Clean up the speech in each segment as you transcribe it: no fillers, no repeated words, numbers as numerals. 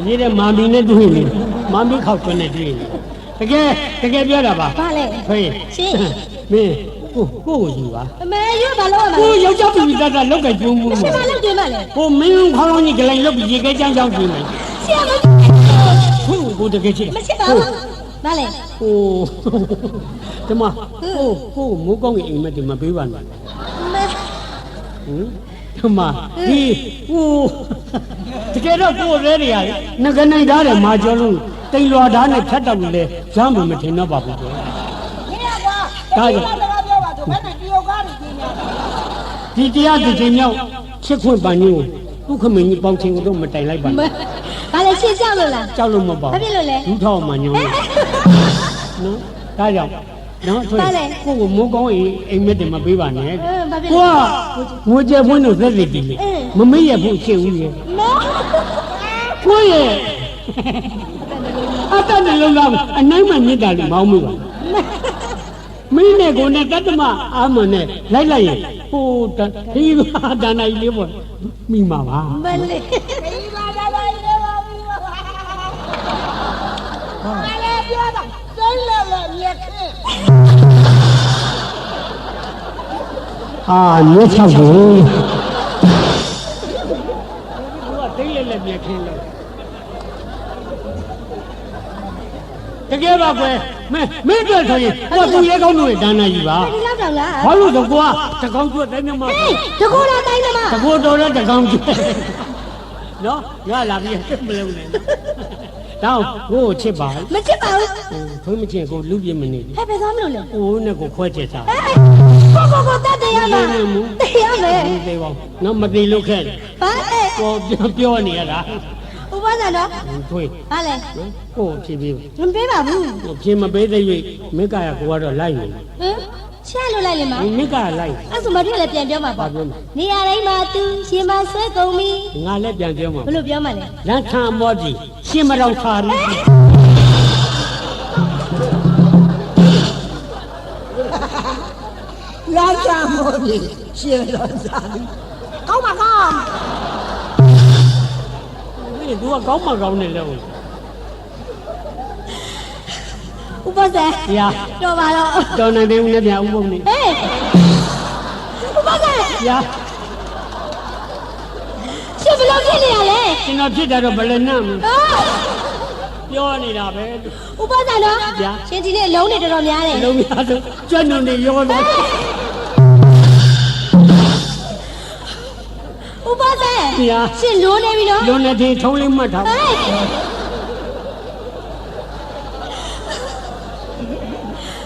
ရေးတဲ့မာမီနဲ့တွေ့နေမာမီခောက်သွင်းနဲ့တွေ့နေတကယ်ပြောတာပါဘာလဲဖေးရှင်မင်းကိုယူပါအမေရွဘာလို့ရမှာကိုယောက်ျားပြည်သားလောက်ကကျုံးမှုရှင်မလုပ်ကြမှာလေကိုမင်းခေါင်းလုံးကြီးကလေးလောက်ပြီးရေခဲချမ်းချောင်းကြည့်မယ်ရှင်မကိုတကယ်ချစ်မချစ်ပါဘူးဘာလဲဒီမှာကိုမိုးကောင်းရဲ့အိမ်မက်ဒီမှာပေးပါနဲ့ဒီမှာဒီတကယ်တော့ကိုရဲတွေရတယ်ငကနိုင်သားတယ်မာကျော်လုံးတိမ်လွာဓာတ်နဲ့ဖြတ်တော့လေရမ်းမထင်တော့ပါဘူးကွာဒါကြောင့်ဒီတရားဒီချိန်မြောက်ချစ်ခွင့်ပန်ကြီးကိုဥက္ကမင်းကြီးပေါင်းချင်းကိုတော့မတိုင်လိုက်ပါနဲ့ဘာလဲရှင်းကြောက်လို့လားကြောက်လို့မပေါ့ဘာဖြစ်လို့လဲဒူးထောက်မှညောင်းနော်ဒါကြောင့်နော်ဆိုကိုကိုမိုးကောင်းအိမ်မက်တယ်မပေးပါနဲ့ကိုကငိုကြပွင့်တို့သက်သက်တီးလေမမေ့ရဘူးချစ်ဦးရဲ့ကိုရဲ့အတန်လုံးကအနိုင်မှမြစ်တာလို့မောင်းမိပါမင်းနဲ့ကိုနဲ့တတ္တမအာမနဲ့လိုက်ရင်ဟိုဒီဒါနိုင်လေးပေါ့မိမှာပါမလေးဒီမှာဒါနိုင်လေးပါမိပါဘာလဲပြောတာစိတ်လည်းမြက်ခင်းမြက်ချောက်ကိုတိတ်လည်းမြက်ခင်းလို့တကယ်ပါကွယ်မင်းတွေ့ဆိုရင်ကိုသူရဲကောင်းတို့ရဲ့ဒါနာကြီးပါဒီလောက်တော့လားဘာလို့ဆိုကွာတကောင်ကျွတ်တိုင်းမှာဟေးတကောလားတိုင်းမှာတကောတော်တဲ့တကောင်ကျွတ်နော်ငါလာပြီးမလုံးနဲ့တော့ကိုချစ်ပါမချစ်ပါဘူးခွေးမချစ်ကိုလူပြင်းမနေဘူးဟဲ့ဘယ်သွားမလို့လဲအိုးနဲ့ကိုခွဲချစ်စားကိုတတ်တရားလားတရားမယ်မသေးပါဘူးနော်မသေးလို့ခဲ့ဘာလဲကိုပြောနေရတာဥပဇာတော့ခွေးဘာလဲကိုဖြေပေးမပေးပါဘူးဖြေမပေးသေး၍မိကရကိုကတော့လိုက်နေချဲလို့လိုက်လေမမိကလိုက်အဲ့ဆိုမတွေ့လည်းပြန်ပြောမှာပေါ့နေရာတိုင်းမှာသူရှင်မဆွဲကုန်ပြီငါလည်းပြန်ပြောမှာဘယ်လိုပြောမှလဲလမ်းထံမောကြီးရှင်မတော်ခါရီလမ်းထံမောကြီးရှင်မတော်ခါရီကောင်းပါကောင်းဒီကကောင်းမှကောင်းနေလို့ဥပဇာရာတော်ပါတော့တော်နေတယ်ဦးလည်းပြန်ဥပုံနေဟေးဥပဇာရာရှင်ဘယ်လိုဖြစ်နေရလဲကျွန်တော်ဖြစ်တာတော့ဘယ်နဲ့မှပြောနေတာပဲဥပဇာတော့ရှင်ဒီနေ့လုံးနေတော်တော်များတယ်လုံးများတော့ကြွညွန်နေရောတယ်ဥပဇာရှင်လိုးနေပြီနော်လွန်နေတယ်ထုံးလေးမှတ်ထား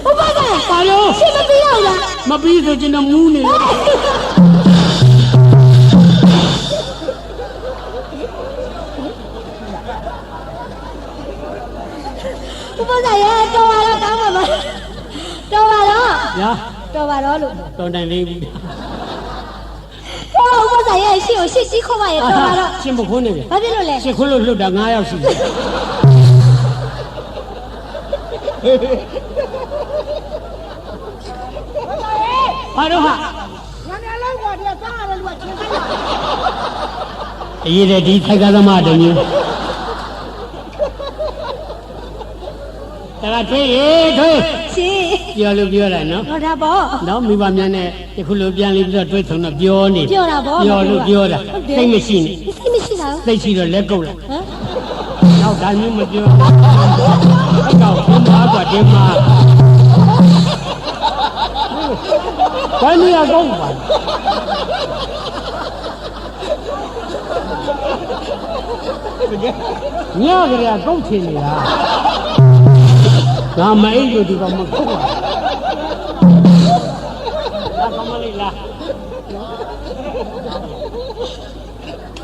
ဥပဇာပါလို့ရှင်မပြီးအောင်လားမပြီးဆိုကျွန်တော်မူးနေတယ်ဥပဇာရဲ့တော်ပါတော့ကောင်းပါပါတော်ပါတော့ညာတော်ပါတော့လို့တော်တိုင်လေးပြီဥပဇာရဲ့ရှင်ကိုရှစ်ကြီးခေါ်ပါရဲ့တော်ပါတော့ရှင်မခွန်းနေပြီဘာဖြစ်လို့လဲရှင်ခွန်းလို့လွတ်တာ9ယောက်ရှိတယ်ဘာတော့ဟာငါလည်းလောက်ကွာဒီစားရတယ်လူကချင်းစားအရေးတဲ့ဒီထိုက်ကသမားတမျိုးဒါကထွေးရေထွေးရှင်ပြောလို့ပြောတာနော်ဟုတ်တာပေါ့နော်မိဘများနဲ့ဒီခုလိုပြန်လေးပြီးတော့တွဲဆုံတော့ပြောနေပြောတာပေါ့ပြောလို့ပြောတာသိမရှိနေသိမရှိတာသိရှိတော့လက်ကုတ်လိုက်ဟမ်နောက်ဒါမျိုးမပြောအကောက်ဘုံသားကတင်းမှာဘာလို့ရကောင်းပါညကလေးကကောက်ချင်နေတာငါမအိပ်လို့ဒီကောင်မခုတ်ပါလာကောင်းမလေးလား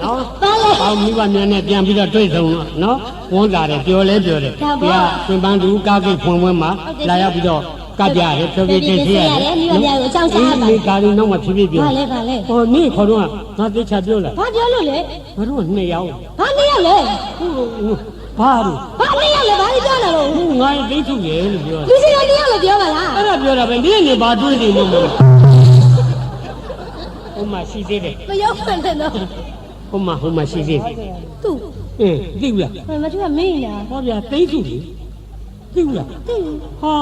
နော်ဘာလဲအောင်မိဘများနဲ့ပြန်ပြီးတော့တွေ့ဆုံတော့နော်ဝန်တာတယ်ပြောလဲပြောတယ်ပြရှင်ပန်းသူကားကိတ်ဖွင့်ပွဲမှာလာရောက်ပြီးတော့ကပြရတယ်ဖြောပြတင်စီရတယ်မိဘများကိုအကြောင်းစားပါဒီကားလေးနောက်မှဖြည်းဖြည်းပြောဘာလဲဟိုနေ့ခေါ်တော့ငါသိချပြောလားဘာပြောလို့လဲငါတို့2ယောက်ဘာ2ယောက်လဲဘာလို့ဘာ2ယောက်လဲဘာလို့ပြောလာလို့ငါသိထုရဲ့လို့ပြောလူစီ2ယောက်လို့ပြောပါလားအဲ့ဒါပြောတာပဲဒီနေ့ဘာတွေးနေလို့ဟိုမှာရှိသေးတယ်မရောက်မှန်းတယ်နော်ဟိုမှာရှိသေးတယ်သူ အေးသိဘူးလား မထူကမင်းလား ဟောဗျာသိစုလေသိဘူးလား သိ ဟာ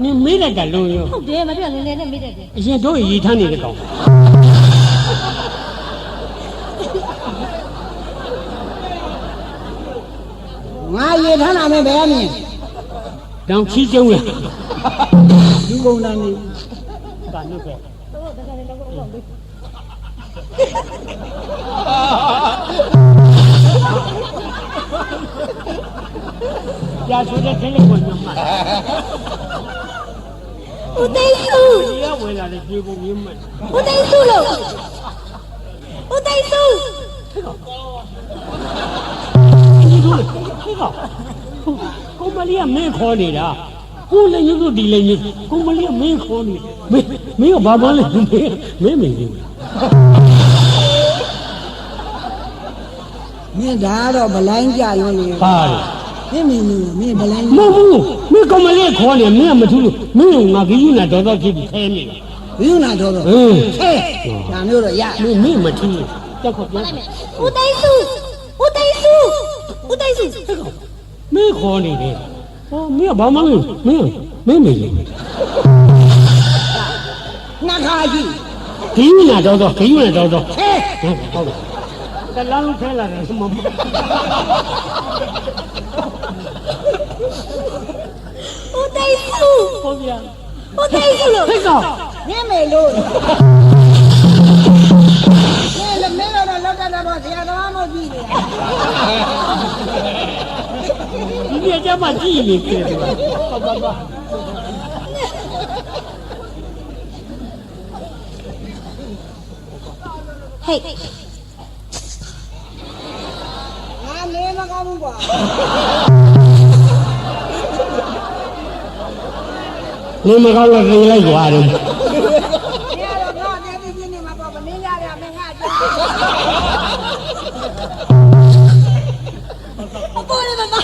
နင်မေးလိုက်တာလုံးရော ဟုတ်တယ်မထူကငယ်ငယ်နဲ့မေးတတ်တယ် အရင်တော့ရေထမ်းနေတဲ့ကောင် ငါရေထမ်းလာမယ်ဘယ်ရမင်း တောင်ချီးကျုံးလား ဒီကုန်းတန်းနေ ဘာလို့ပဲကြာဆိုတဲ့ခင်းလေးကိုညမှာ ဦးသိန်းစု ဒီကဝင်လာတဲ့ပြေကုန်ရင်းမှတ် ဦးသိန်းစုလို့ဦးသိန်းစု ဒီလိုခေကကိုမလေးကမင်းခေါ်နေတာကိုလည်းရုပ်တို့ဒီလည်းရုပ်ကိုမလေးကမင်းခေါ်နေမင်းကဘာမှလည်းမင်းလေး မင်းဒါတော့ဗလိုင်းကြရောလေ ပါလေ မင်းမင်းဗလိုင်း မဟုတ်ဘူးမင်းကမလေးခေါ်နေမင်းကမထူးလို့မင်းကငါကြီးနာတော်တော်ဖြစ်ပြီးထဲနေတာ ဘယ်နာတော့ဟဲ့ဒါမျိုးတော့ရ မင်းမထူးတက်ခေါ်ပြန် ဦးသိန်းစုဦးသိန်းစုဦးသိန်းစု မင်းခေါ်နေတယ်ဟောမင်းကဘာမှမင်းမေးလေ နှခါကြီး ကြီးနာတော်တော်ကြီးနာတော်တော်ဟဲ့ဟုတ်တယ်တလောင်းထဲလာတယ်မမ ဦးသိန်းစု ဟုတ်ဗျာ ဦးသိန်းစုလို့ ခေကောင် မင်းမေလို့မင်းတော့လောက်ကတော့ဆရာတော်မဟုတ်ပြီလေ ဒီပြကြမှာကြည့်နေတယ်ကွာပါ ဟေး ငါနေမကောင်းဘူးကွာ နေမကောင်းလို့ပြင်လိုက်ကြွားတယ် နေရတော့ငါနေပြီးပြင်းနေမှာပေါ့မင်းရတယ်မင်းငါကြည့် ပေါ်လေမမ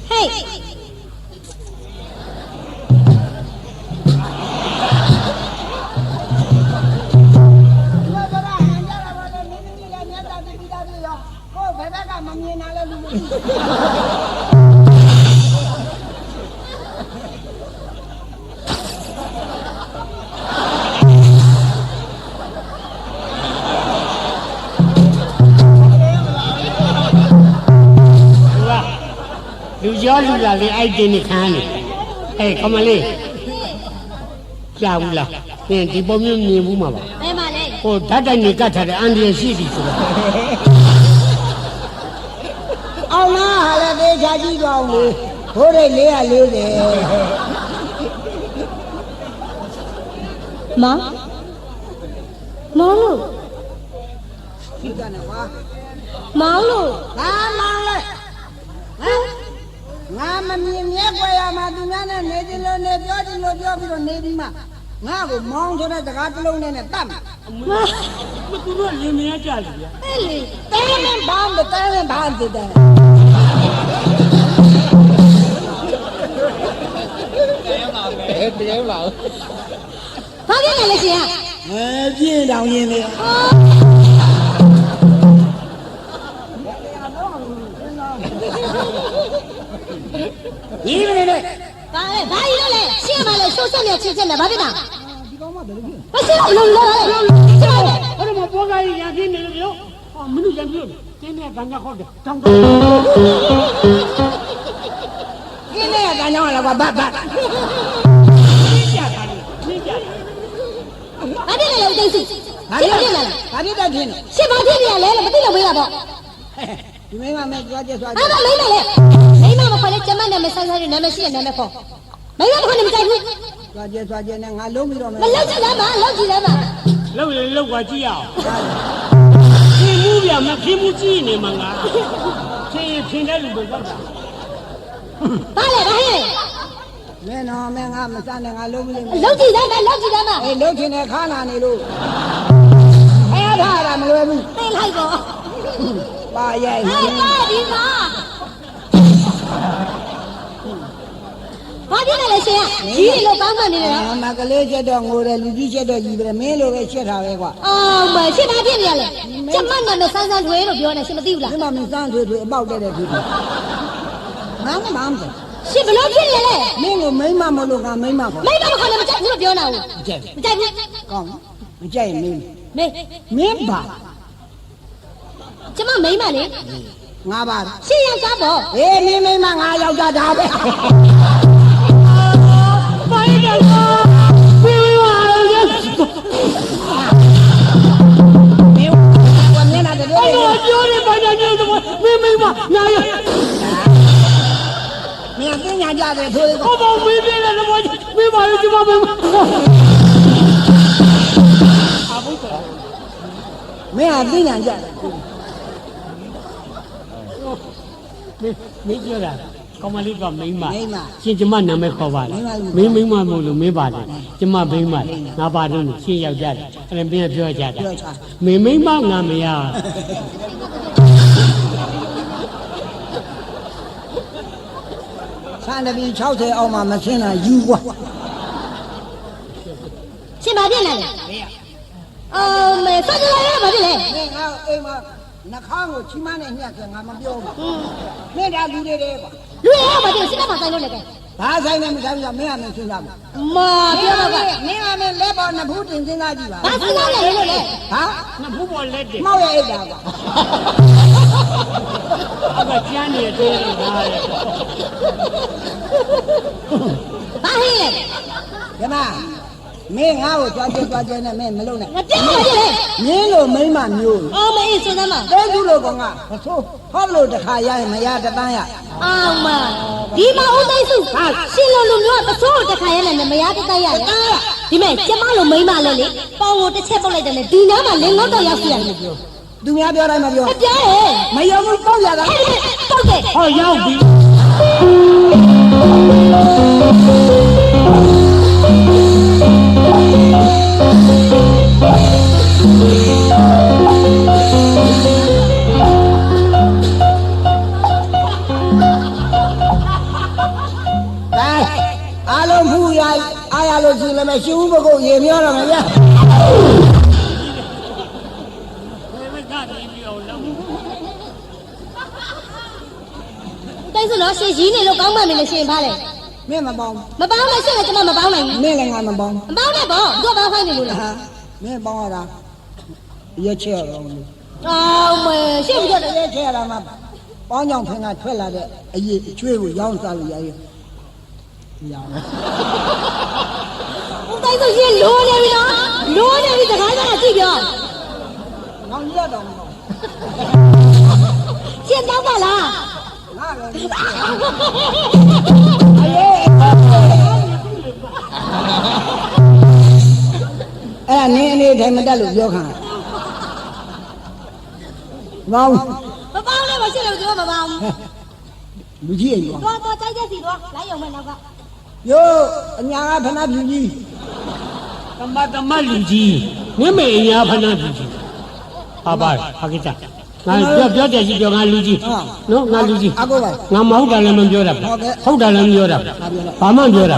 ဟေး မမြင်လာလဲလူမသိ လူရောလူလာလေအိုက်တင်နေခန်းနေဟဲ့ခမလေးကြားဘူးလားသင်ဒီပုံမျိုးမြင်ဘူးမှာပါ ဘယ်မှာလဲ ဟိုဓာတ်တိုင်နေကတ်ထားတဲ့အန်ဒီရရှိသည်ဆိုတော့ အောင်လားဟာလည်းသေးချာကြည့်တော့လေဘိုးရိတ်440 မောင်လို့ ဒီကနေ့ကွာ မောင်လို့ ဟာမောင်လေငါမမြင်မြဲွယ်ရမှာသူများနဲ့နေကြလို့နေပြောကြလို့ပြောပြီးတော့နေပြီးမှငါ့ကိုမောင်းဆိုတဲ့စကားတစ်လုံးနဲ့တတ်မှာ မသူတို့လင်မယားကြလေဗျာ အဲ့လေ တဲနဲ့ဘာမတဲနဲ့ဘာတည်တယ် ဘာဖြစ်နေလဲရှင်က ပြင်းတောင်ရင်လေဒီမနေနဲ့ ဘာလဲဘာကြီးလို့လဲရှင်းမလဲရှိုးဆက်နေချင်းချင်းနဲ့ဘာဖြစ်တာ ဒီကောင်မဘယ်လိုဖြစ် ဘာဖြစ်လို့လဲရှင်းမလဲ အဲ့တော့ဘောကားကြီးရပြင်းနေလို့ပြောဟာမင်းတို့ရပြင်းတင်းနဲ့ကံကြခေါ်တယ်တောင်းတောင်း ဒီနေ့ကကြောင်းလာကွာဘတ် ပြတာလေပြတာ ဘာဖြစ်လဲဦးသိန်းစုရှင်းဖြစ်လာလား ဘာဖြစ်တော့ဖြစ်နေ ရှင်းဘာဖြစ်နေရလဲလို့မသိလို့မေးတာပေါ့ ဒီမိမမဲ့ကြွားကျဆွာ အဲ့ဒါမိမလေမိမမခေါ်လဲကျမနာမည်ဆိုင်ဆိုင်နာမည်ရှိတဲ့နာမည်ခေါ်မိမမခေါ်နေမကြိုက်ဘူး ကြွားကျဆွာကျနဲ့ငါလုံးပြီးတော့မယ် မလောက်ကြည့်လားမလောက်ကြည့်လားမ လောက်ရင်လောက်ကကြည့်ရအောင်ဖြင်းမှုပြမဖြင်းမှုကြည့်နေမှာငါဖြင်းတဲ့လူပဲရောက်တာ ဘာလဲဘာဟဲ့ မင်းတော်မင်းငါမစနဲ့ငါလုံးပြီးလိမ့်မယ် လောက်ကြည့်လားမလောက်ကြည့်လားမ အေးလုံးချင်တဲ့ခါနာနေလို့အဲ့ဒါရမလွယ်ဘူး သိလိုက်ပေါ့ ပါရိုက် ဟဲ့ပါဒီမှာ ဘာဖြစ်လဲလဲရှင်ကကြီးတွေလို့ကောင်းမှနေတယ်နော် မကလေးချက်တော့ငိုတယ်လူကြီးချက်တော့ကြီးပဲမင်းလိုပဲချက်ထားပဲကွာ အော်မရှင်ဘာဖြစ်နေရလဲကျမနာမည်ဆန်းဆန်းထွေးလို့ပြောနေရှင်မသိဘူးလား ဒီမှာမင်းစမ်းထွေးထွေးအပေါက်တဲ့ထွေးထွေးငါမမမ်းတယ် ရှင်ဘလို့ဖြစ်နေလဲ မင်းကိုမိမမလို့ကမိမခေါ် မိမမခေါ်လည်းမကြိုက်ဘူးလို့ပြောနေတာ မကြိုက် မကြိုက်ဘူး ကောင်းမကြိုက်မင်း မေ မင်းပါ ကျမမိမလေ ငါပါ ရှင်ယောက်ျားပေါ့ အေးမင်းမိမငါယောက်ျားဒါပဲ ဘာရလဲပြေးပါလေ မင်းကမျက်နှာတည်း အဲ့လိုပြောနေပါကြတယ်မိမနာရ မင်းကပညာကြတယ်ထွေး ဟောဘောမင်းပြေးတယ်ဘောမိပါလေဒီမှာမိမ မင်းကပညာကြတယ် မင်းပြောတာကောမလေးကမိမ မိမ ရှင်ကျမနာမည်ခေါ်ပါလေမင်းမိမမို့လို့မင်းပါတယ်ကျမမိမငါပါတော့ရှင်းရောက်ကြတယ်အဲ့ဒါမင်းပြောကြတာ ပြောချာ မင်းမိမငါမရ ဆန်တပင်60အောက်မှာမရှင်းတာယူကွာ ရှင်ဘာဖြစ်နေလဲအော်မေဆက်ကြရရဘာဖြစ်လဲ မင်းငါအိမ်မှာနှခါကိုချီမနဲ့ညှက်ခဲ့ငါမပြောဘူးမင်းဒါလူတွေတဲ့ကွာ လူရဘာဖြစ်ရှင်ကမဆိုင်လို့လေကဲ ဘာဆိုင်နဲ့မဆိုင်ဘူးမင်းကမင်းစဉ်းစားဘူး မာပြောတော့က မင်းကမင်းလက်ပေါ်နှစ်ဖူးတင်စဉ်းစားကြည့်ပါ ဘာစဉ်းစားလဲလို့လဲ ဟာ နှစ်ဖူးပေါ်လက်တယ် မောက်ရဲ့အိတ်တာကွာ အဲ့ကကျန်းနေတယ်ဟာလေ ဘာဟင်းလဲ ဒီမှာမင်းငါ့ကိုကြွားကျဲနဲ့မင်းမလုံးနဲ့ ငါပြောပါလေ မင်းလိုမိမမျိုး အော်မေစဉ်းစားမှာ တဲသူလိုကောင်ကမဆိုးဟောလို့တခါရရင်မရတပန်းရ အော်မဒီမှာဦးသိစုရှင်လိုလူမျိုးကတဆိုးတခါရဲနဲ့မရတတ်ရတယ်ဒီမဲ့ကျမလိုမိမလဲလေပေါင်ကိုတစ်ချက်ပုတ်လိုက်တယ်လေဒီနားမှာလင်းငေါတော့ရောက်စီရတယ်ပြော သူများပြောတိုင်းမပြော ပြောရဲ မယုံဘူးပေါ့ရတာ ဟဲ့ပုတ်တယ် ဟောရောက်ပြီ အားလုံးဖူးရအားရလို့ရှိလည်းမရှိဘူးဘကုတ်ရေမျောတော့မဗျာ ဘယ်မှာကနေပြီးအောင်လောက် တိတ်စလို့ရှင်ကြီးနေလို့ကောင်းမှနေလို့ရှင်ဖားလေ မင်းမပေါင်း မပေါင်းလို့ရှင်လည်းကျမမပေါင်းနိုင်ဘူး မင်းလည်းငါမပေါင်း မပေါင်းနဲ့ပေါ့သူ့ဘာခိုင်းနေလို့လဲ ဟာမင်းပေါင်းရတာရက်ချက်ရအောင်လို့ အော်မေရှင်ပြောတယ် ရက်ချက်ရတာမှပေါင်းကြောင်ဖင်ကထွက်လာတဲ့အရေးအချွေးကိုရောင်းစားလို့ရရဲ့ရအောင် ဦးတိတ်ဆိုရှင်လိုးနေပြီနော်လိုးနေပြီတခါကျတော့ကြည့်ပြော ငေါရက်တော့မပေါင်း ရှင်တောက်ပါလား ငါလည်းအေးအဲ့နင်းအနေထိုင်မတက်လို့ပြောခံပေါင်း မပေါင်းနဲ့မရှင်လို့ကျမမပေါင်း လူကြီးအိမ်ပေါင်း တော့ကြိုက်တဲ့စီတော့လိုက်ရုံမဲ့နောက်က ယိုးအညာကဖနာပြူကြီး သမလူကြီးငါမေအညာဖနာလူကြီးဟာပါဟာကိစ္စငါပြောတယ်ကြီးပြောငါလူကြီးနော်ငါလူကြီး အကိုပါ ငါမဟုတ်တာလည်းမပြောတာဟုတ်တာလည်းမပြောတာဘာမှမပြောတာ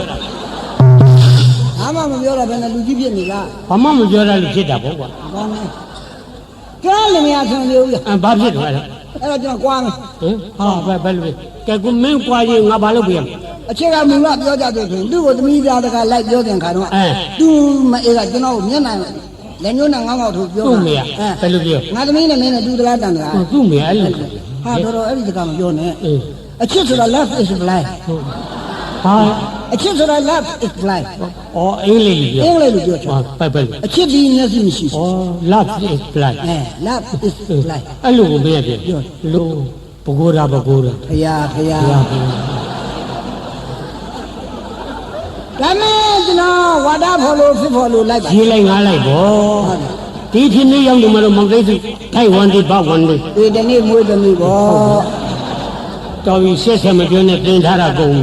ဘာမှမပြောတော့ဘယ်နဲ့လူကြီးဖြစ်နေလား ဘာမှမပြောတာလို့ဖြစ်တာပေါ့ကွာ ကောင်းတယ်ကြားလည်းမရဆင်သေးဘူးလား ဘာဖြစ်သွားလဲ အဲ့တော့ကျွန်တော်ကွာမယ် ဟင်ဟာဘယ်လိုလဲကဲကိုမင်းကွာရင်ငါဘာလုပ်ပြရမလဲ အခြေကမူလပြောကြတယ်ဆိုရင်သူ့ကိုသမီးသားတကလိုက်ပြောတဲ့ခါတော့သူမအေးကကျွန်တော်ကိုမျက်နှာလက်ညှိုးနဲ့ငေါငေါထိုးပြော သူ့မေကဘယ်လိုပြော ငါသမီးနဲ့မင်းနဲ့တူတလားတန်တလား သူ့မေအဲ့လို ဟာတော်အဲ့ဒီစကားမပြောနဲ့ အေး အချစ်ဆိုတာ love is blind ဟာ အချစ်ဆိုတာ love is blind အော်အင်္ဂလိပ်လို အင်္ဂလိပ်လိုပြောချင် ဟာပဲ အချစ်ဒီမျက်စိမရှိဘူး အော် love is blind love is blind အဲ့လိုကိုမင်းပြောလို့ဘကိုးတာ ဖယား ဒါမဲ့ကျွန်တော်ဝါဒဖော်လို့ဖြစ်ဖော်လို့လိုက်ပါ ရေးလိုက်ငါလိုက်ပေါ့ဒီဖြစ်နေရောက်နေမှာတော့မောင်သိစုထိုက်ဝန်ဒီဘဝန်ဒီ ဒီတနေ့မွေးသမီးပေါ့ တော်ပြီဆက်ဆက်မပြောနဲ့တင်ထားတာကုန်ပြီ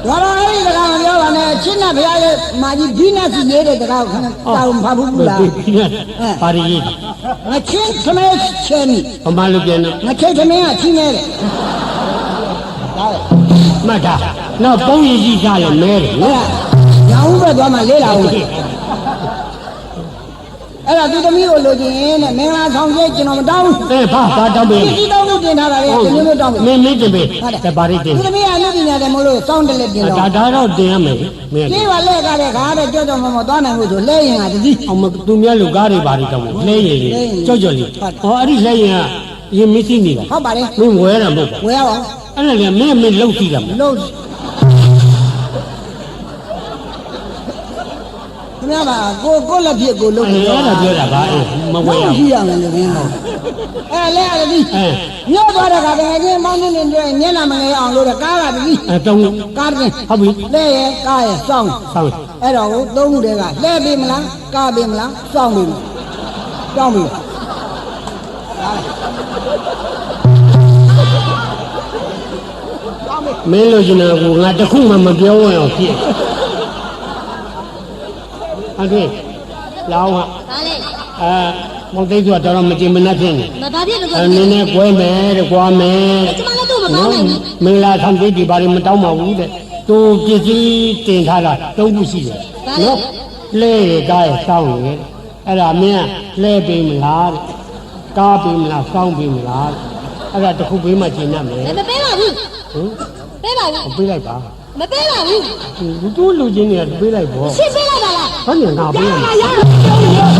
တော်တော်အဲ့ဒီစကားမပြောပါနဲ့ချစ်နဲ့ဘုရားရဲ့မာကြီးဘိနက်စီရေးတဲ့စကားကိုခဏတောင်းဖတ်ဘူးလား ပါရီရေး ငါချင်းသမဲချင်း ဘာမှလုပ်ပြန်တော့ ငါချိတ်သမဲကချင်းနေတယ် မှတ်တာနောက်ပုံရည်ကြီးစားလဲမဲတယ်နော် ညာဦးပဲသွားမှလေးလာဦးအဲ့ဒါသူသမီးကိုလိုချင်တဲ့မင်္ဂလာဆောင်ကျဲကျွန်တော်မတောင်းဘူး ဘာတောင်းပေး ဒီတောင်းလို့တင်ထားတာလေဒီမျိုးတောင်း မင်းမင်းတင်ပေးတပါရီတင် သူသမီးအလုပ်ပညာတယ်မလို့စောင်းတယ်လည်းတင်တော့ ဒါတော့တင်ရမယ်မင်း ပြေးပါလဲကားတဲ့ခါတဲ့ကြောက်ကြောက်မမသွားနိုင်ဘူးဆိုလဲရင်ကတတိ အောင်မသူများလူကားတွေဘာတွေတောင်းလဲရည်ကြောက်ကြောက်လေးဟောအဲ့ဒီလဲရင်ကရင်မသိနေတာ ဟုတ်ပါလေ မင်းဝဲတာမဟုတ်ဘူး ဝယ်ရအောင် အဲ့ဒါလည်းမင်းလှုပ်ကြည့်တာမ လို့ခင်ဗျားပါကိုလက်ဖြစ်ကိုလုံး အဲ့ဒါပြောတာပါမဝဲရ ရှိရမယ်လို့ခင်းတော့အဲ့လဲရသည်ညော့သွားတဲ့ခါတကယ်ချင်းမောင်းနေနေတွေ့ညက်လာမလဲအောင်လို့ကားကတတိ တုံး ကားတင် ဟုတ်ပြီ လဲရကားရစောင်း ဆောင်း အဲ့တော့သုံးခုတည်းကလဲပေးမလားကားပေးမလားစောင်းပေးမလားစောင်းပေးမင်းလို့ရှင်ကငါတခုမှမပြောဝင်အောင်ဖြစ်ဟုတ်ကဲ့လောင်းက ဒါလေ မောင်သိန်းကတော်တော်မကြင်မနှက်ဖြစ်နေ မဘာဖြစ်လို့ နင်းနဲ့ကွဲမယ်တဲ့ကွာမယ် ကျမလည်းသူ့မကောင်းနိုင်ဘူး မင်္ဂလာဆောင်သိဒီဘာတွေမတောင်းပါဘူးတဲ့သူပစ္စည်းတင်ထားတာ၃ခုရှိတယ်နော်လဲရကားရစောင်းရအဲ့ဒါမင်းကလဲပေးမလားတဲ့ကားပေးမလားစောင်းပေးမလားအဲ့ဒါတခုပေးမှကျင်တတ်မယ် မပေးပါဘူး ဟင် ပေးပါဘူး ပေးလိုက်ပါ မပေးပါဘူး သူ့လူချင်းတွေကပေးလိုက်ပေါ့ ရှင်းပေးလိုက်ပါလား ဘာညာနာပေးရမလဲ ရတယ်ဟုတ်လား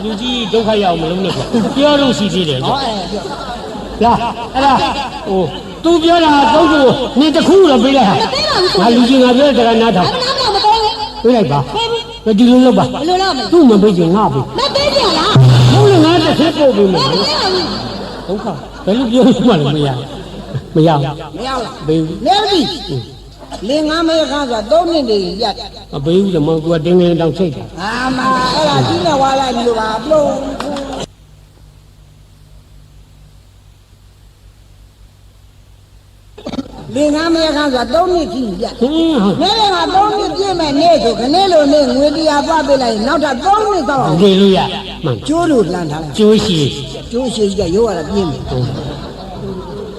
လူကြီးဒုက္ခရောက်မလို့နဲ့ပြောလို့ရှိသေးတယ် ဟော ကွာ အဲ့ပြော လာအဲ့ဒါဟိုသူပြောတာသုံးခုနေတစ်ခုတော့ပေးလိုက်ဟာငါလူကြီးငါပြောတဲ့ကနားထောင် မနာမပေးဘူး ပေးလိုက်ပါဒီလိုလုပ်ပါ ဘယ်လိုလုပ်မလဲ သူ့မပေးချင်ငါပေး မပေးကြလား ဟုတ်လေငါတစ်ချက်ပို့ပေးမယ် မပေးပါဘူး ဒုက္ခဘယ်လိုပြောလို့မှလည်းမရမရ မရလား ပေး လဲပြီလင်းငါမဲခါဆို3နှစ်တည်းရက် မပေးဘူးလေမကူကတင်းငင်းတောင်ချိတ်တယ် အာမအဲ့ဒါကြီးနဲ့ဝါလိုက်လို့ပါပြုံးလင်းငါမဲခါဆို3နှစ်ကြီးရက် ဟင်းဟုတ် မဲက3နှစ်ပြည့်မဲ့နေ့ဆိုခနေ့လိုနေ့ငွေတရားပွားပေးလိုက်နောက်ထပ်3နှစ်တော့ ဒီလိုရမှန် ကျိုးလို့လှန်ထားလိုက် ကျိုးရှိ ကျိုးရှိကြီးကရိုးရတာပြင်းတယ်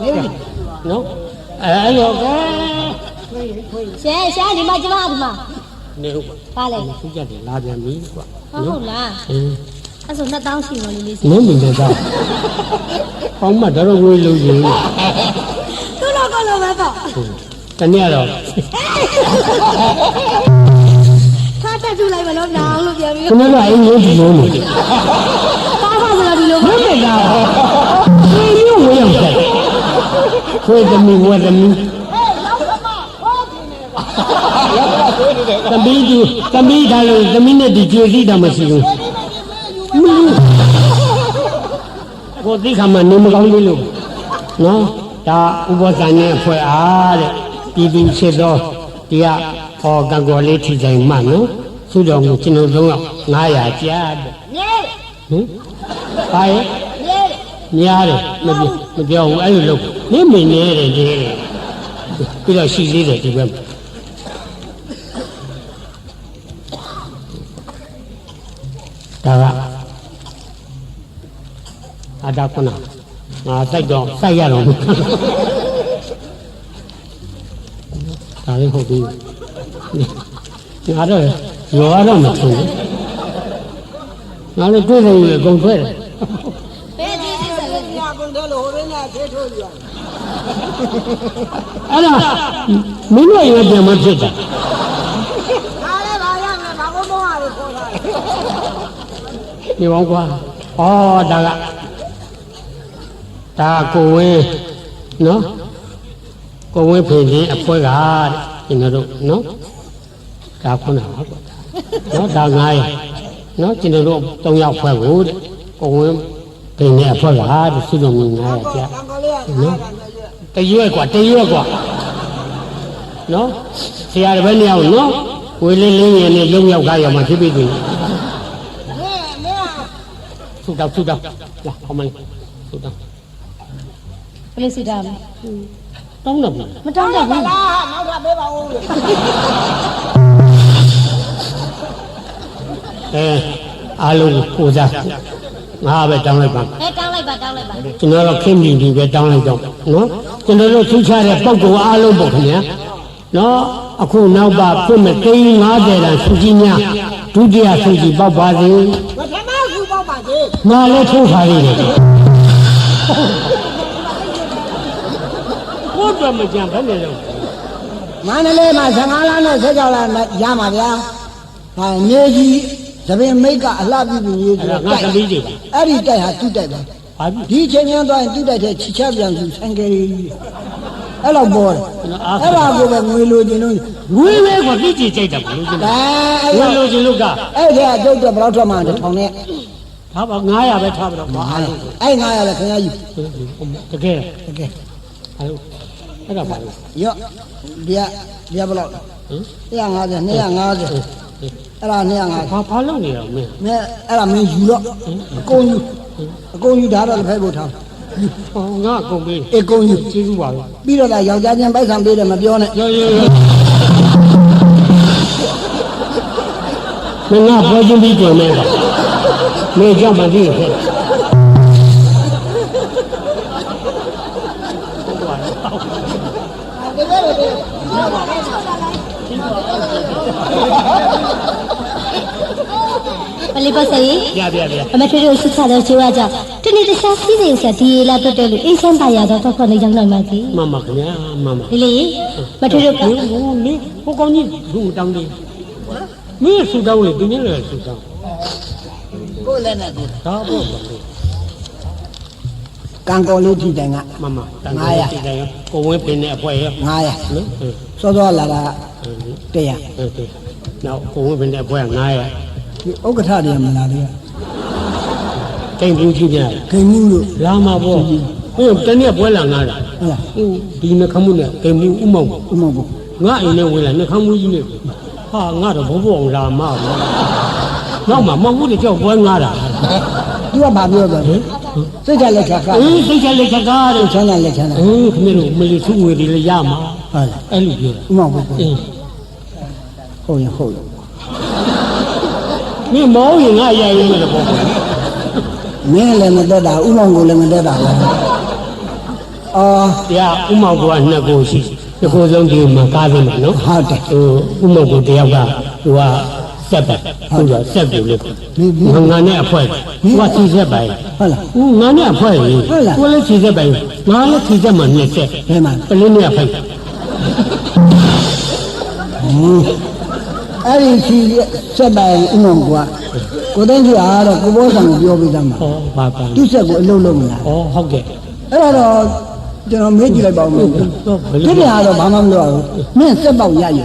နေပြီ နော်အဲ့လိုကဲ ရှဲဒီမှာကျမဒီမှာ နေဟုတ် ပါလေ သူကြတယ်လာပြန်ပြီကွာ ဟုတ်လား အင်း အဲ့ဆို2000ရှိမှလေးစီ မင်းမင်းတော့ပေါင်းမတော်ဝေးလို့ရင် သူ့လောကလိုပဲပေါ့ တနေ့တော့ ထားတက်ကြည့်လိုက်မလို့နောင်လို့ပြန်ပြီး ခဏကအင်းကြီးဒီလိုနေ ပါပါဆိုတော့ဒီလို မ ပဲ င်းမလားဒီလိုဝေးအောင်ဆက်ခွေးသမီးဝဲသမီးသမီးသူသမီးထားလို့သမီးနဲ့ဒီကြွေစီတာမရှိဘူးကိုသိခါမှနေမကောင်းသေးလို့နော်ဒါဥပ္ပဇာနဲ့ဖွဲ့အားတဲ့ပြည်သူရှိသောဒီကဟောကံကော်လေးထီဆိုင်မှနော်သူတော်ကိုကျွန်တော်တို့က900ကျပ်တဲ့ ညဲ ဟင်ဘာရဲ့ ညဲ များတယ်မပြောဘူးအဲ့လိုလုပ်နင်းမင်းနေတယ်ဒီပြီးတော့ရှိသေးတယ်ဒီဘက်ဒါကအတားခုနငါစိုက်တော့စိုက်ရတော့ဒါလေးဟုတ်ပြီငါတော့ရောရတော့မထင်ဘူးငါလည်းတွေ့တယ်အကုန်ထွက်တယ် ဘယ်ဒီစီဆက်လဲ ညကုန်တယ်လို့ဟိုရင်းကသေးထိုးယူရ အဲ့ဒါမင်းတို့ရဲ့ပြန်မဖြစ်တာ ဒါလည်းဘာရမလဲဘာကုန်တော့ရခေါ်တာ ဒီဘောကွာဩဒါကိုဝင်းနော်ကိုဝင်းဖေရင်အဖွဲကတဲ့ကျွန်တော်တို့နော်ဒါခုနကပေါ့နော်ဒါ900နော်ကျွန်တော်တို့3ယောက်ဖွဲကိုတဲ့ကိုဝင်းဖေရင်အဖွဲကတဲ့စုတော်ငွေ900ကျ ကံကောလေးက နော်တရွက်ကွာနော်ဆရာတစ်ပည့်နှစ်ယောက်နော်ဝေလေးလေးရင်နဲ့ရုံရောက်ကားရမှာဖြစ်ပြီသူ မဲ ဆူတောက်လာဟောမလေးဆူတောက် ဘယ်လိုစီတာလဲ တောင်းတော့ဘူး မတောင်းတတ်ဘူး လားနောက်ထပ်ပေးပါဦးလို့ အားလုံးကိုစားငါပဲတောင်းလိုက်ပါ တောင်းလိုက်ပါတောင်းလိုက်ပါ ကျွန်တော်တို့ခင်ဗျဒီပဲတောင်းလိုက်တော့နော်ကျွန်တော်တို့ထူးခြားတဲ့ပုံကောအားလုံးပေါ့ခင်ဗျာနော်အခုနောက်ပါဖွင့်မဲ့သိန်း90တန်စုကြီးများဒုတိယစုကြီးပေါက်ပါစေ ပထမစုပေါက်ပါစေ ငါလည်းထိုးထားရည်တယ်ဘုရားမကြံဘယ်နဲ့လဲ မန္တလေးမှာ15လနဲ့16လနဲ့ရမှာဗျာဟာနေကြီးသပင်မိတ်ကအလှပြပြရေးဆို ငါသမီးတွေပါ အဲ့ဒီတိုက်ဟာသူ့တိုက်ပါ ဘာပြီ ဒီချိန်ချင်းသွားရင်သူ့တိုက်တဲ့ချီချပြန်သူဆိုင်ကလေးအဲ့လောက်ပေါ်တယ်အဲ့ဒါကိုပဲငွေလိုချင်လို့ ငွေပဲကိုပြည့်ကြည့်ကြိုက်တာဘလို့ကျင် ဒါ ငွေလိုချင်လို့က အဲ့ဒါအတုတ်တော့ဘယ်တော့ထွက်မှတစ်ထောင်နဲ့ ထားပါ900ပဲထားပါတော့မအားလို့ အဲ့900လည်းခင်ဗျာကြီး တကယ် တကယ် အဲ့ဒါပါလို့ ရော့ဒီဘယ်လောက် ဟင် 150 250အဲ့ဒါ250 ဘာလုပ်နေတော့မင်း မဲအဲ့ဒါမင်းယူတော့အကုန်ယူဒါတော့လည်းဖဲဖို့ထား ဟောငါအကုန်ပေး အကုန်ယူ ကျေးဇူးပါပဲ ပြီးတော့ဒါယောက်ျားချင်းပိုက်ဆံပေးတယ်မပြောနဲ့ ရောမင်းငါပွဲချင်းပြီးပြန်မယ်မင်းကြောက်မှသိရဲ့ ပလီပတ်စေ ပြပြ အမထွေးတို့စစ်ချတဲ့ချိုးရကြောင့်တနေ့တခြားစီးစိမ်ဆက်ဒီလာတွတ်တယ်လို့အင်းချမ်းပါရတော့တော့နေရောက်နိုင်ပါသည် မမခင်ဗျာမမ ဒီလေမထွေးတို့က မင်းဟိုကောင်းကြီးလူတောင်းတယ်မင်းဆူတောင်းလေဒီနေ့လည်းဆူတောင်း ကိုယ်လည်းနဲ့ကို ဒါပေါ့ ကံကောလေးထိတိုင်က မမတန်တယ်ဒီတိုင်းကိုဝင်းပင်နဲ့အဖွဲရော 900 နော် စောစောလာတာ100 ဟုတ်ကဲ့နောက်ကိုဝင်းပင်နဲ့အဖွဲ900 ဒီဥက္ကဋ္ဌတွေမလာသေး တိမ်ဘူးကြည့်ပြ ခင်မှုလို့ လာမှာပေါ့ဟိုတနေ့ပွဲလာငါတာ ဟုတ်လား ဟိုဒီနှခမ်းမှုနဲ့တိမ်ဘူးဥမောင် ဥမဟုတ် ငါအိမ်နဲ့ဝင်လာနှခမ်းမှုကြီးနဲ့ဟာငါတော့ဘဘအောင်လာမှာပေါ့နောက်မှမဟုတ်ဘူးကြောက်ပွဲငါတာ သူကဘာပြောတော့စိတ်ချလက်ချက အေးသိချလက်ချက်ကားတဲ့ ချမ်းသာလက်ချမ်းသာ အေးခင်ဗျတို့မလီသူ့ငွေတွေလည်းရမှာ ဟုတ်လား အဲ့လိုပြောတာ ဥမဟုတ် အေး ဟုတ်ရင်ဟုတ် မင်းမောင်းရင်ငါရရင်မလို့ပေါ့ မင်းလည်းမတက်တာဥမောင်ကိုလည်းမတက်တာပဲအော် တရားဥမောင်ကနှစ်ကိုရှိဒီကိုဆုံးဒီမှာကားသိမှာနော် ဟုတ်တယ် ဟိုဥမောင်ကတယောက်ကသူကစက်ပဲဟုတ်တော့စက်ပြလို့ငါနဲ့အဖွဲသူကစီဆက်ပဲ ဟုတ်လား ဦးငါနဲ့အဖွဲကြီး ဟုတ်လား ကိုလည်းစီဆက်ပဲငါလည်းစီဆက်မှနှစ်ဆက် ဘယ်မှာ ပလင်းနဲ့ဖိုက် အဲ့ဒီစီဆက်ပိုင်ဥမောင်ကကိုသိန်းကြီးအားတော့ကိုဘောဆံကိုပြောပြီးသားမှာ ဟောဘာပါ သူ့ဆက်ကိုအလုံးလုံးမလား ဟောဟုတ်ကဲ့ အဲ့တော့ကျွန်တော်မေးကြည့်လိုက်ပါဦးမယ် တော့ဘယ် ဒီ လို ပြာတော့ဘာမှမလုပ်ဘူးမင်းစက်ပေါက်ရရ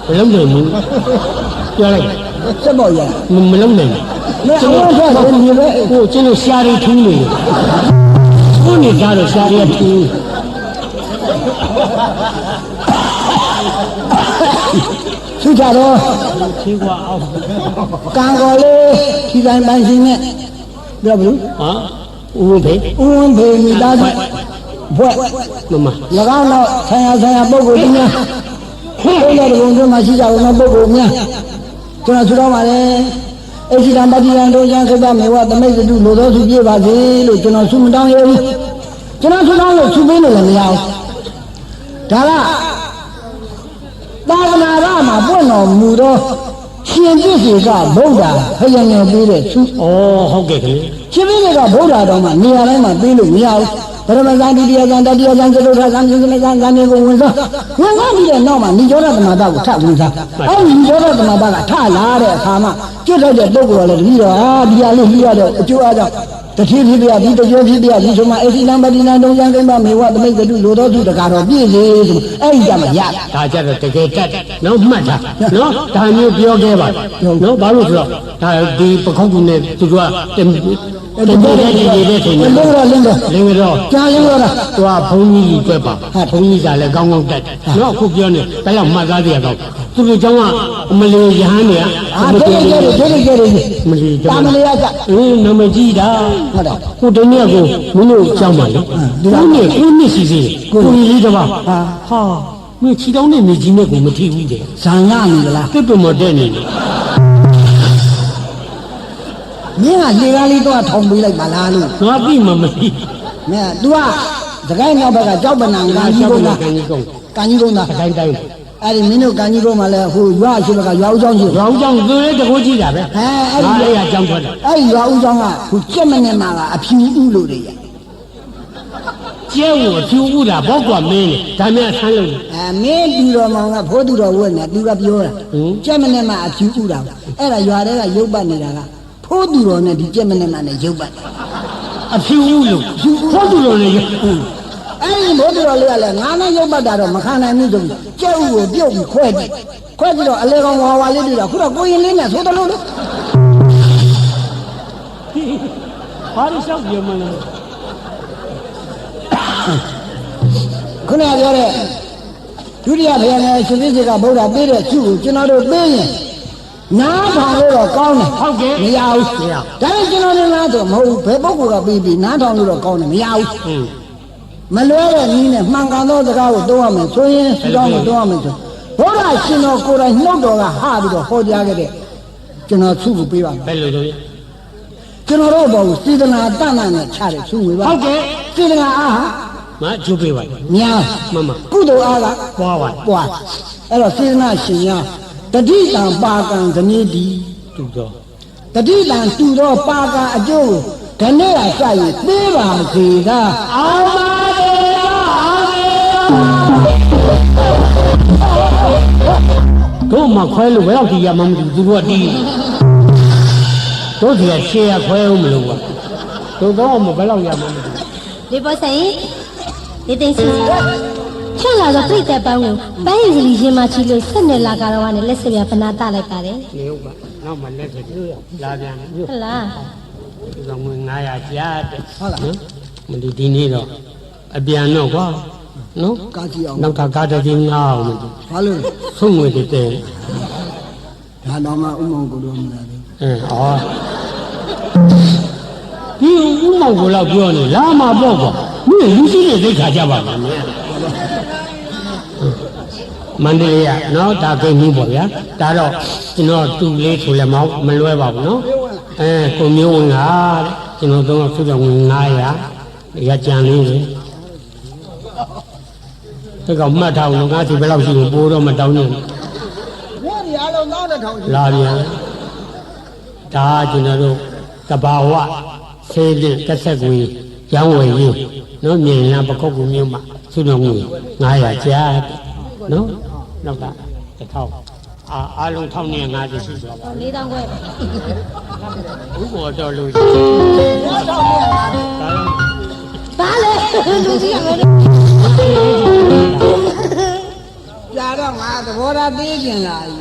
ဘယ်လိုလဲမင်းပြောလိုက် စက်ပေါက်ရ မလုံးနိုင် မင်းအဝတ်ဖက်တယ်ဒီပဲ ဟိုကျွန်တော်ရှားရီထူးနေတယ်ကိုနေကြတော့ရှားရီထူး သူကြတော့ ချင်းကွာအောင် ကံကော်လေးဒီတိုင်းပန်းရှင်နဲ့ပြောဘူး ဟာဦးဖေး ဥဝန်းဖေမိသားစုဘွဲ့ မမ ၎င်းတော့ဆရာပုဂ္ဂိုလ်ကြီးများဘုရားတော်ဘုံမှာရှိကြအောင်ပုဂ္ဂိုလ်များကျွန်တော်ဆုတောင်းပါတယ်အရှိတံပတိယံတို့ကျမ်းခိတ္တမေဝသမိတ်တုလိုသောသူပြည့်ပါစေလို့ကျွန်တော်ဆုမတောင်းရဘူးကျွန်တော်ဆုတောင်းလို့ဆုပေးလို့လည်းမရဘူးဒါကသာသနာ့ရမှာပွင့်တော်မူသောရှင်ပြည့်စုံကဗုဒ္ဓဖယံငယ်ပေးတဲ့ဆု ဩဟုတ်ကဲ့ခင် ရှင်ပြည့်ကဗုဒ္ဓတော်မှာနေရာတိုင်းမှာပေးလို့မရဘူးပရမဇန်ဒုတိယဇန်တတိယဇန်သတုထဇန်သုဇနဇန်ဇန်မြေကိုဝင်စားဝင်စားပြီးတဲ့နောက်မှာနိရောဓသမတာကိုထဝင်စားအဲဒီနိရောဓသမတာကထလာတဲ့အခါမှာကျွတ်လိုက်တဲ့ပုဂ္ဂိုလ်ကလည်းတတိတော့ဒီဟာလေးပြီးရတော့အကျိုးအားကြောင့်တတိဖြစ်ပြဒီတကြိုဖြစ်ပြဒီဆိုမှအစီလံပတိလံတုံးကျန်ကိမ့်မမေဝသမိတ်တုလိုတော်သူတကားတော့ပြည့်စေဆိုအဲဒီကြမှာရ ဒါကြတော့တကယ်တတ်နော်မှတ်တာနော်ဒါမျိုးပြောခဲ့ပါနော်ဘာလို့ဆိုတော့ဒါဒီပခုတ်ကူနဲ့သူကတင်နေတဲ့ချိန်မှာ လင်းတော့ လင်းတော့ ကြားလင်းတော့ သူကဘုန်းကြီးကြီးတွေ့ပါဘုန်းကြီးကလည်းကောင်းကောင်းတက်တယ်နော်အခုပြောနေဘယ်တော့မှတ်သားရတော့သူတို့เจ้าကအမလီရဟန်းနေ အာဒိတ်ကြတယ် မလီ တာမလေးရက အေးနမကြီးတာ ဟုတ်တယ် ကိုတနေ့ကိုမင်းတို့ကြောက်ပါလေဒီနေ့ကိုနှစ်စီစီကိုကြီးတပါဟာမ မင်းချီတောင်းတဲ့နေကြီးနဲ့ကိုမထိဘူးတဲ့ ဇန်ရနေလား တစ်ပမတဲ့နေတယ် မင်းကလေကားလေးတော့ထောင်ပေးလိုက်ပါလားလို့ ငါပြီမမသိ မင်း तू ကစကိုင်းနောက်ဘက်ကကြောက်ပနံကကြီးကုန်းသား ကန်ကြီးကုန်း ကကြီးကုန်းသား တိုင်းတိုင်း အဲ့ဒီမင်းတို့ကကြီးကုန်းမှာလဲဟိုရွာရှိဘက်ကရွာဦးချောင်းရှိ ရောင်းကြောင်းသူလေးတကိုးကြည့်တာပဲ အဲ့ဒီ ငါလေးကကြောင်းထွက်တယ် အဲ့ဒီရွာဦးချောင်းကဟိုကြက်မနဲ့မှာကအဖြူဥလို့တွေရ ကျဲကိုဖြူဥတာဘောက်ကမင်းလေဒါမြတ်ဆန်းလို့ မင်းတူတော်မောင်ကဖိုးတူတော်ဝက်နေသူကပြောတာ ဟင် ကြက်မနဲ့မှာအဖြူဥတာအဲ့ဒါရွာထဲကရုပ်ပတ်နေတာကဖိုးတူတော်နဲ့ဒီကြက်မနဲ့မှာနဲ့ရုပ်ပတ် အဖြူဥလို့ဘောတူလို့လေဥ အဲ့ဒီဖိုးတူတော်လေးကလည်းငါနဲ့ရုပ်ပတ်တာတော့မခံနိုင်ဘူးဆိုပြီးကြက်ဥကိုပြုတ်ပြီးခွဲကြည့်တော့အလေကောင်ဝါဝါလေးတွေ့တာခုတော့ကိုရင်လေးနဲ့သိုးတယ်လို့ ဘာလို့ရှောက်ပြမလဲ ခုနကပြောတဲ့ဒုတိယဘုရားနဲ့ရှင်သေကဗုဒ္ဓပေးတဲ့သူ့ကိုကျွန်တော်တို့ပေးရင်နားထောင်လို့တော့ကောင်းတယ် ဟုတ်ကဲ့ မရဘူးဒါပေမဲ့ကျွန်တော်တို့လားဆိုမဟုတ်ဘူးဘယ်ပုဂ္ဂိုလ်ကပြီးနားထောင်လို့တော့ကောင်းတယ်မရဘူး ဟင် မလွဲတဲ့နည်းနဲ့မှန်ကန်သောစကားကိုသုံးရမယ်ဆိုရင်ဒီတော့မသုံးရမယ်ဆိုဘုရားရှင်တော်ကိုယ်တိုင်နှုတ်တော်ကဟပြီးတော့ဟောကြားခဲ့တဲ့ကျွန်တော်သူ့ကိုပေးပါမယ် ဘယ်လိုလုပ်ရ ကျွန်တော်တို့ဘောစေတနာတဏ္ဍာနဲ့ချတဲ့သူ့ဝေပါ ဟုတ်ကဲ့ စေတနာအားဟာ ငါကျိုးပေးပါ များ မမ ကုသိုလ်အားက ပွားပါ ပွားအဲ့တော့စေတနာရှင်ရတတိတံပါကံဇနီးဒီ တူတော့ တတိတံတူသောပါကံအကျိုးကိုခနဲ့ရစရသေးပါစေသာ အောင်ပါလေအောင်လေတို့မခွဲလို့ဘယ်တော့ဒီရမှမသိဘူးသူတို့ကတီးတို့ဒီကရှေ့ရခွဲအောင်မလို့ပါတို့တော့မဘယ်တော့ရမှမသိဘူး ဒီပေါ်ဆိုင်ဒီသိစီချလာတော့ပြိတ္တပန်းကိုပန်းရည်စလီရှင်မချီလို့ဆက်နေလာကြတော့ကနေလက်စပြဖနာတလိုက်ပါတယ် နေဟုတ်ပါနောက်မှလက်ထက်တွေ့ရလာပြန်ပြီ ဟုတ်လား ဒီကောင်ငွေ900ကျားတဲ့ဟုတ်လားနော်မဒီဒီနေ့တော့အပြန်တော့ကွာနော် ကာကြည့်အောင် နောက်ထပ်ကားတစ်ကြီးငါအောင်မသိ ဘာလို့လဲ ဆုံးငွေတွေတဲ့ ဒါတော့မှဥမောင်ကိုတော့မလာဘူး အော်ဒီဥမောင်ကိုတော့ပြောနေလာမှာပေါ့ကွာမင်းလူကြီးတွေသိခါကြပါလားမင်းမန္တလေးကနော်ဒါကိန်းကြီးပေါ့ဗျာဒါတော့ကျွန်တော်တူလေးဆိုလည်းမလွဲပါဘူးနော်ကိုမျိုးဝင်ကကျွန်တော်တော့စုဆောင်ဝင်900ရကြံလေးလေဒီကောင်မှတ်ထားအောင်ငါးစီဘယ်လောက်ရှိကိုပိုးတော့မတောင်းနဲ့ ဘုရားဒီအလုံးသားတဲ့ထောင် လာပြန်ဒါကျွန်တော်တို့တဘာဝဆေးတဲ့တက်ဆက်ကိုရောင်းဝယ်ရေးနော်မြေလမ်းပကုတ်ကူမျိုးမှာစုတော်ငွေ900ကျားနော်နောက်က1000အားလုံး1250ရှိသွားပါ 4000ခွဲ ဘူးဘောတော်လို့ ဘာလဲလူကြီးကလည်း ကြာတော့ငါသဘောထားသေးကျင်လာပြီ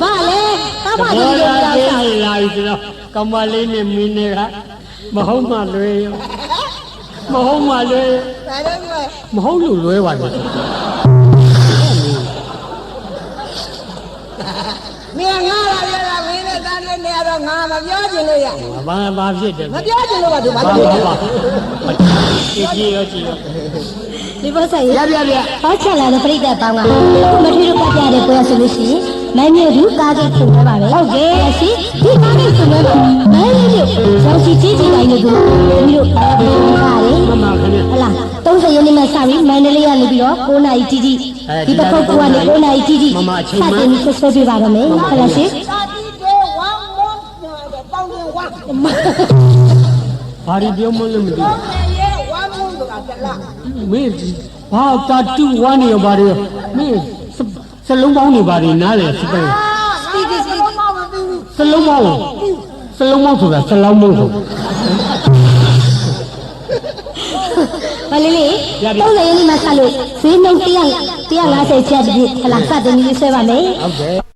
ဘာလဲကားပါ ဘော ကြီး လာ လို့ပြော ပြေး တာ လာပြီဆိုတော့ကမလေးနဲ့မင်းတွေကမဟုတ်မှလွဲရောမဟုတ်မှလွဲ ဒါတော့ကွယ် မဟုတ်လို့လွဲပါနဲ့ မင်းငါလာရတာမင်းနဲ့သားနဲ့နေရတော့ငါမပြောချင်လို့ရ ဘာဖြစ်တယ် မပြောချင်လို့ပါသူဘာ ဘာ လို့ ဘာ လဲ ဘာကြည့်ရော ဒီပေါ်ဆိုင် ရပြ ဟောချက်လာတဲ့ပြိတ္တပန်းကအခုမထွေးတို့ပြပြတဲ့ပွဲဆိုလို့ရှိရင်မန်းမျိုးသူကားကိတ်ဖွင့်ပါပဲဟုတ်ကဲ့ရှင်ဒီကားကိတ်ဖွင့်ပါမန်းလေးမျိုးရောင်စီကြီးကြီးတိုင်းလို့သူတို့အားပေးပါတယ် မမခင်ဗျ ဟလာ30ရက်နေ့မှစပြီးမန္တလေးကနေပြီးတော့9နာရီတိတိဒီပခုတ်ကနေ9နာရီတိတိစတင်ဆွဆွပြပါတော့မယ်ဟလာရှင် သာတိတေဝမ်မွန်တောင်းတင်ဝမ် ဘာဒီပြောမလို့မသိ တောင်းတင်ရဲ့ဝမ်မွန်ဆိုတာတလား ဘူးမင်းဘာတာတူဝါနေရောဘာတွေမင်းစလုံးပေါင်းနေပါလေနားလေစပယ် စပီဒီစပီဒီမောင်မသိဘူး စလုံးပေါင်းဆိုတာစလောင်းမို့ဆို မလေးလေး30ရက်နေ့မှစလို့ဈေးနှုန်း150ချက်တည်းဟလာစတင်ပြီးဆွဲပါမယ် ဟုတ်ကဲ့